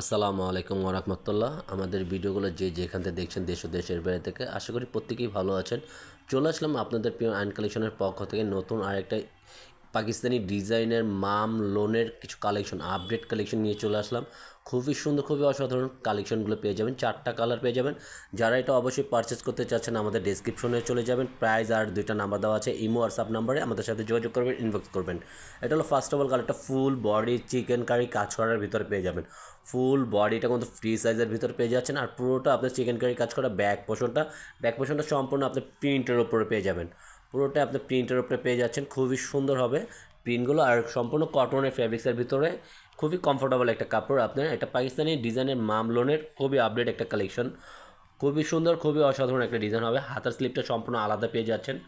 আসসালামু আলাইকুম ওরহমতুল্লাহ। আমাদের ভিডিওগুলো যে যেখান থেকে দেখছেন দেশ ও দেশের বাইরে থেকে, আশা করি প্রত্যেকেই ভালো আছেন। চলে আসলাম আপনাদের প্রিয় আইন কালেকশনের পক্ষ থেকে নতুন আরেকটা পাকিস্তানি ডিজাইনের মাম লোনের কিছু কালেকশন, আপডেট কালেকশন নিয়ে চলে আসলাম। খুবই সুন্দর, খুবই অসাধারণ কালেকশনগুলো পেয়ে যাবেন। 4টা কালার পেয়ে যাবেন। যারা এটা অবশ্যই পারচেস করতে চাচ্ছেন আমাদের ডেসক্রিপশনে চলে যাবেন। প্রাইস আর 2টা নাম্বার দেওয়া আছে, ইমো হোয়াটসঅ্যাপ নাম্বারে আমাদের সাথে যোগাযোগ করবেন, ইনবক্স করবেন। এটা হলো ফার্স্ট অফ অল কালারটা ফুল বডি চিকেন কারি কাজ করার ভিতরে পেয়ে যাবেন। ফুল বডিটা কিন্তু ফ্রি সাইজের ভিতরে পেয়ে যাচ্ছেন। আর পুরোটা আপনার চিকেন কারি কাজ করা ব্যাক পোর্শনটা সম্পূর্ণ আপনি প্রিন্টের ওপরে পেয়ে যাবেন। পুরোটা আপনি প্রিন্টের উপরে পেয়ে যাচ্ছেন। খুবই সুন্দর হবে প্রিন্টগুলো, আর সম্পূর্ণ কটনের ফ্যাব্রিক্সের ভিতরে খুবই কমফোর্টেবল একটা কাপড়। আপনার এটা পাকিস্তানি ডিজাইনের মামলোনের খুবই আপডেট একটা কালেকশন। খুবই সুন্দর, খুবই অসাধারণ একটা ডিজাইন হবে। হাতার স্লিপটা সম্পূর্ণ আলাদা পেয়ে যাচ্ছেন।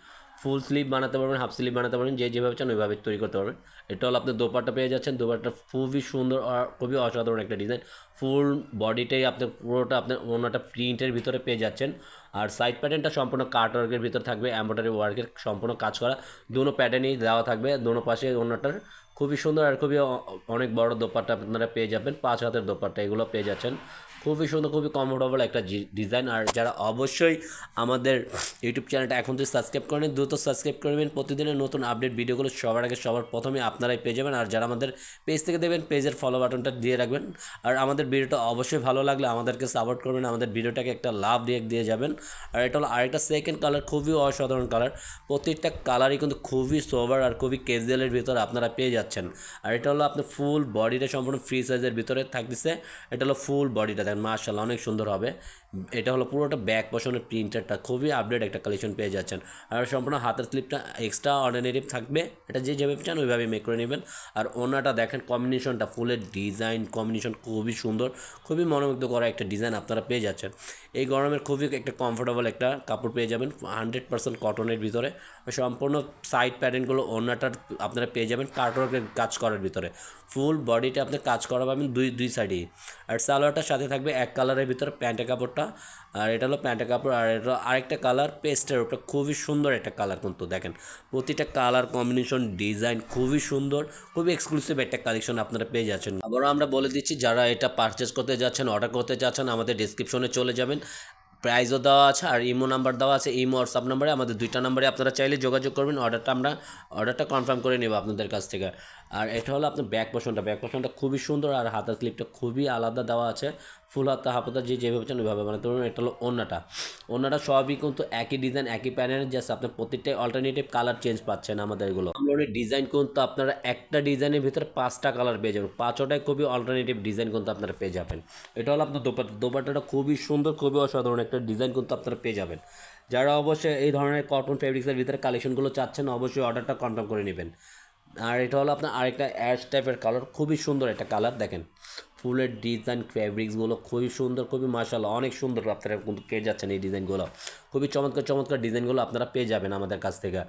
ফুল স্লিভ বানাতে পারবেন, হাফ স্লিভ বানাতে পারবেন, যে যেভাবে চান ওইভাবে তৈরি করতে পারবেন। এটা হলো আপনার দোপাট্টা পেয়ে যাচ্ছেন। দোপাট্টা খুবই সুন্দর আর খুবই অসাধারণ একটা ডিজাইন। ফুল বডিটাই আপনার পুরোটা আপনার ওনাটা প্রিন্টের ভিতরে পেয়ে যাচ্ছেন। আর সাইড প্যাটার্নটা সম্পূর্ণ কাট ওয়ার্কের ভিতরে থাকবে, এমব্রয়ডারি ওয়ার্কের সম্পূর্ণ কাজ করা। দুনো প্যাটার্নই দেওয়া থাকবে, দুনো পাশে ওনাটার খুবই সুন্দর আর খুবই অনেক বড় দোপাট্টা আপনারা পেয়ে যাবেন। 5 হাতের দোপাট্টা এগুলো পেয়ে যাচ্ছেন। খুবই সুন্দর, খুবই কমফোর্টেবল একটা ডিজাইন। আর যারা অবশ্যই আমাদের ইউটিউব চ্যানেলটা এখন থেকে সাবস্ক্রাইব করেন, দ্রুত সাবস্ক্রাইব করবেন। প্রতিদিনের নতুন আপডেট ভিডিওগুলো সবার আগে সবার প্রথমে আপনারাই পেয়ে যাবেন। আর যারা আমাদের পেজ থেকে দেবেন, পেজের ফলো বাটনটা দিয়ে রাখবেন। আর আমাদের ভিডিওটা অবশ্যই ভালো লাগলে আমাদেরকে সাপোর্ট করবেন, আমাদের ভিডিওটাকে একটা লাভ দিয়ে যাবেন। আর এটা হলো আরেকটা সেকেন্ড কালার, খুবই অসাধারণ কালার। প্রত্যেকটা কালারই কিন্তু খুবই সোবার আর খুবই ক্যাজুয়ালের ভিতরে আপনারা পেয়ে যাচ্ছেন। আর এটা হলো আপনার ফুল বডিটা সম্পূর্ণ ফ্রি সাইজের ভিতরে থাকতেছে। এটা হলো ফুল বডিটা, দেখেন মাশাআল্লাহ অনেক সুন্দর হবে। এটা হলো পুরোটা ব্যাক পোর্শনের প্রিন্টারটা খুবই আপডেট একটা কালেকশন পেয়ে যাচ্ছেন। আর সম্পূর্ণ হাতের স্লিপটা এক্সট্রা অর্ডিনারি থাকবে, এটা যে যেভাবে চান ওইভাবে মেক করে নেবেন। আর ওনাটা দেখেন কম্বিনেশনটা, ফুলের ডিজাইন কম্বিনেশন খুবই সুন্দর, খুবই মনোমুগ্ধ করা একটা ডিজাইন আপনারা পেয়ে যাচ্ছেন। এই গরমের খুবই একটা কমফোর্টেবল একটা কাপড় পেয়ে যাবেন 100% কটনের ভিতরে। সম্পূর্ণ সাইড প্যাটার্নগুলো ওনাটার আপনারা পেয়ে যাবেন কাটওয়ার্কের কাজ করার ভিতরে। ফুল বডিটা আপনি কাজ করা পাবেন দুই সাইডেই। আর সালোয়ারটার সাথে থাকবে এক কালারের ভিতরে প্যান্টের কাপড়টা। আর এটা হলো প্যান্টের কাপড়। আর এটা আরেকটা কালার পেস্টের উপরে, খুবই সুন্দর একটা কালার কিন্তু দেখেন প্রতিটা কালার কম্বিনেশন ডিজাইন খুবই সুন্দর, খুবই এক্সক্লুসিভ একটা কালেকশন আপনারা পেয়ে যাচ্ছেন। আবারও আমরা বলে দিচ্ছি, যারা এটা পারচেস করতে যাচ্ছেন, অর্ডার করতে চাচ্ছেন, আমাদের ডিসক্রিপশনে চলে যাবেন। প্রাইসও দেওয়া আছে আর ইমো নাম্বার দেওয়া আছে। ইমো হোয়াটসঅ্যাপ নাম্বারে আমাদের 2টা নাম্বারে আপনারা চাইলে যোগাযোগ করবেন। অর্ডারটা কনফার্ম করে নেব আপনাদের কাছ থেকে। আর এটা হলো আপনার ব্যাক পোর্শনটা খুবই সুন্দর। আর হাতার স্লিপটা খুবই আলাদা দেওয়া আছে, ফুল হাতা হাফ হাতা যে যেভাবে চান ওইভাবে বানাতে পারবেন। এটা হলো ওন্নাটা সবই কিন্তু একই ডিজাইন একই প্যাটার্নের, জাস্ট আপনার প্রত্যেকটাই অল্টারনেটিভ কালার চেঞ্জ পাচ্ছেন। আমাদের এগুলো আমলোনের ডিজাইন কিন্তু আপনারা একটা ডিজাইনের ভিতরে 5টা কালার পেয়ে যাবেন, 5টাই খুবই অল্টারনেটিভ ডিজাইন কিন্তু আপনারা পেয়ে যাবেন। এটা হলো আপনার দোপাট্টাটা খুবই সুন্দর, খুবই অসাধারণ একটা ডিজাইন কিন্তু আপনারা পেয়ে যাবেন। যারা অবশ্যই এই ধরনের কটন ফেব্রিক্সের ভিতরে কালেকশনগুলো চাচ্ছেন, অবশ্যই অর্ডারটা কনফার্ম করে নেবেন। আর এটা হলো আপনার আরেকটা অ্যাশ টাইপের কালার, খুবই সুন্দর একটা কালার। দেখেন ফুলের ডিজাইন ফ্যাব্রিক্সগুলো খুবই সুন্দর, খুবই মাশাআল্লাহ অনেক সুন্দর আপনারা কিন্তু পেয়ে যাচ্ছেন। এই ডিজাইনগুলো খুবই চমৎকার চমৎকার ডিজাইনগুলো আপনারা পেয়ে যাবেন আমাদের কাছ থেকে।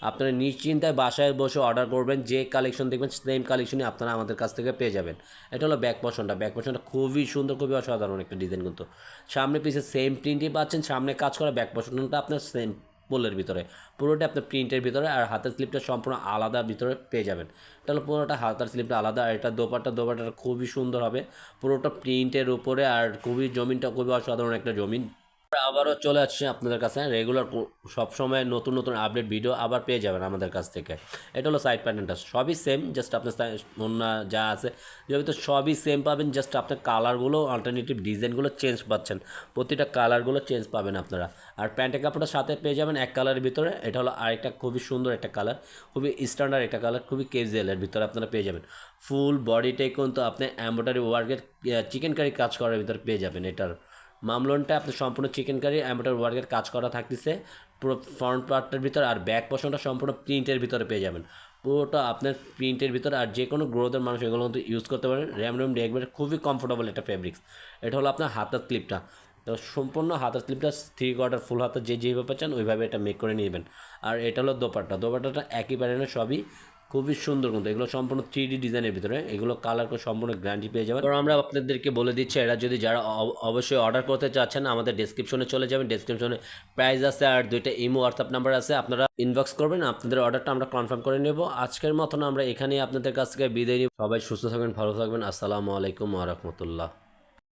আপনারা নিশ্চিন্তায় বাসায় বসে অর্ডার করবেন, যে কালেকশন দেখবেন সেম কালেকশনই আপনারা আমাদের কাছ থেকে পেয়ে যাবেন। এটা হলো ব্যাক পোর্শনটা খুবই সুন্দর, খুবই অসাধারণ একটা ডিজাইন কিন্তু। সামনে পিছে সেম প্রিন্টই পাচ্ছেন, সামনে কাজ করা, ব্যাক পোর্শনটা আপনার সেম পোলের ভিতরে, পুরোটা আপনার প্রিন্টের ভিতরে। আর হাতের স্লিপটা সম্পূর্ণ আলাদা ভিতরে পেয়ে যাবেন। এটা হলো পুরোটা হাতার স্লিপটা আলাদা। আর এটা দোপাট্টাটা খুবই সুন্দর হবে, পুরোটা প্রিন্টের উপরে। আর জমিনটা খুবই অসাধারণ একটা জমিন। আবারও চলে আসছে আপনাদের কাছে রেগুলার সবসময় নতুন নতুন আপডেট ভিডিও আবার পেয়ে যাবেন আমাদের কাছ থেকে। এটা হলো সাইড প্যাটার্নটা সবই সেম, জাস্ট আপনার অন্য যা আছে যেহেতু সবই সেম পাবেন, জাস্ট আপনার কালারগুলো অল্টারনেটিভ ডিজাইনগুলো চেঞ্জ পাচ্ছেন, প্রতিটা কালারগুলো চেঞ্জ পাবেন আপনারা। আর প্যান্টের কাপড়টার সাথে পেয়ে যাবেন এক কালারের ভিতরে। এটা হলো আরেকটা খুবই সুন্দর একটা কালার, খুবই স্ট্যান্ডার্ড একটা কালার, খুবই ক্যাজুয়ালের ভিতরে আপনারা পেয়ে যাবেন। ফুল বডিটাই কিন্তু আপনি এমব্রয়ডারি ওয়ার্কের চিকেন কারি কাজ করার ভিতরে পেয়ে যাবেন। এটার মামলনটা আপনি সম্পূর্ণ চিকেন কারি এমব্রয়ডারি ওয়ার্কের কাজ করা থাকতেছে পুরো ফ্রন্ট পার্টটার ভিতরে। আর ব্যাক পোর্শনটা সম্পূর্ণ প্রিন্টের ভিতরে পেয়ে যাবেন, পুরোটা আপনার প্রিন্টের ভিতরে। আর যে কোনো গ্রোথের মানুষ এগুলো কিন্তু ইউজ করতে পারেন। র্যাম দেখবেন খুবই কমফোর্টেবল একটা ফেব্রিক্স। এটা হলো আপনার হাতের ক্লিপটা, তো সম্পূর্ণ হাতের ক্লিপটা 3/4 ফুল হাতের যে যেভাবে চান ওইভাবে এটা মেক করে নেবেন। আর এটা হলো দোপাট্টাটা একই প্যাটার্নের, সবই খুবই সুন্দর কিন্তু এগুলো সম্পূর্ণ 3D ডিজাইনের ভিতরে। এগুলো কালার করে সম্পূর্ণ গ্যারান্টি পেয়ে যাবেন। আমরা আপনাদেরকে বলে দিচ্ছি, এরা যদি যারা অবশ্যই অর্ডার করতে চাচ্ছেন আমাদের ডেসক্রিপশনে চলে যাবেন। ডেসক্রিপশনে প্রাইস আছে আর 2টা ইমো হোয়াটসঅ্যাপ নাম্বার আছে, আপনারা ইনবক্স করবেন, আপনাদের অর্ডারটা আমরা কনফার্ম করে নেব। আজকের মতন আমরা এখানেই আপনাদের কাছ থেকে বিদায় নিব। সবাই সুস্থ থাকবেন, ভালো থাকবেন। আসসালামু আলাইকুম ওয়া রাহমাতুল্লাহ।